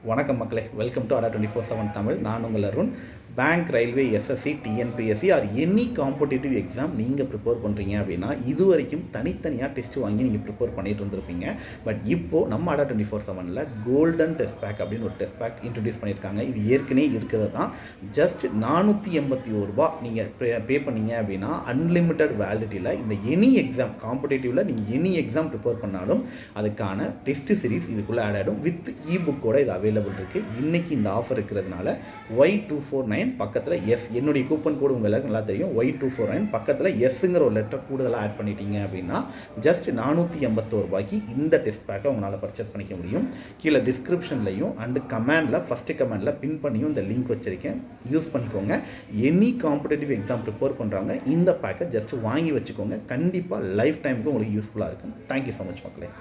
வணக்கம் மக்களே, welcome to Adda247 Tamil. நான் உங்கள் Arun. Bank, railway, SSC, TNPSC or any competitive exam நீங்கள் ப்ரிப்பேர் பண்ணுறீங்க அப்படின்னா இது வரைக்கும் தனித்தனியாக டெஸ்ட் வாங்கி நீங்கள் ப்ரிப்பேர் பண்ணிட்டு இருந்திருப்பீங்க. பட் இப்போது நம்ம Adda247 கோல்டன் டெஸ்ட் பேக் அப்படின்னு ஒரு டெஸ்ட் பேக் இன்ட்ரடியூஸ் பண்ணியிருக்காங்க. இது ஏற்கனவே இருக்கிறது தான். ஜஸ்ட் $481 நீங்கள் பே பண்ணீங்க அப்படின்னா அன்லிமிட்டட் வேலிடிட்டியில் இந்த எனி எக்ஸாம் காம்படிட்டிவில் நீங்கள் எனி எக்ஸாம் ப்ரிப்பேர் பண்ணாலும் அதுக்கான டெஸ்ட் சீரிஸ் இதுக்குள்ளே ஆட் ஆகிடும். வித் புக்கோட இது அவைலபிள் இருக்குது. இன்றைக்கி இந்த ஆஃபர் இருக்கிறதுனால Y249 பக்கத்தில் எஸ், என்னுடைய கூப்பன் கோடு உங்களுக்கு நல்லா தெரியும். Y249 பக்கத்தில் எஸ்ங்கிற ஒரு லெட்டர் கூடுதலாக ஆட் பண்ணிட்டீங்க அப்படின்னா ஜஸ்ட் $481 இந்த டெஸ்ட் பேக்கை உங்களால் பர்ச்சேஸ் பண்ணிக்க முடியும். கீழே டிஸ்கிரிப்ஷன்லையும் அண்டு கமெண்டில் ஃபஸ்ட்டு கமெண்டில் பின் பண்ணியும் இந்த லிங்க் வச்சுருக்கேன், யூஸ் பண்ணிக்கோங்க. எனி காம்படிட்டிவ் எக்ஸாம் ப்ரிப்பேர் பண்ணுறாங்க இந்த பேக்கை ஜஸ்ட் வாங்கி வச்சுக்கோங்க. கண்டிப்பாக லைஃப் டைமுக்கு உங்களுக்கு யூஸ்ஃபுல்லாக இருக்கும். தேங்க்யூ ஸோ மச் மக்களே.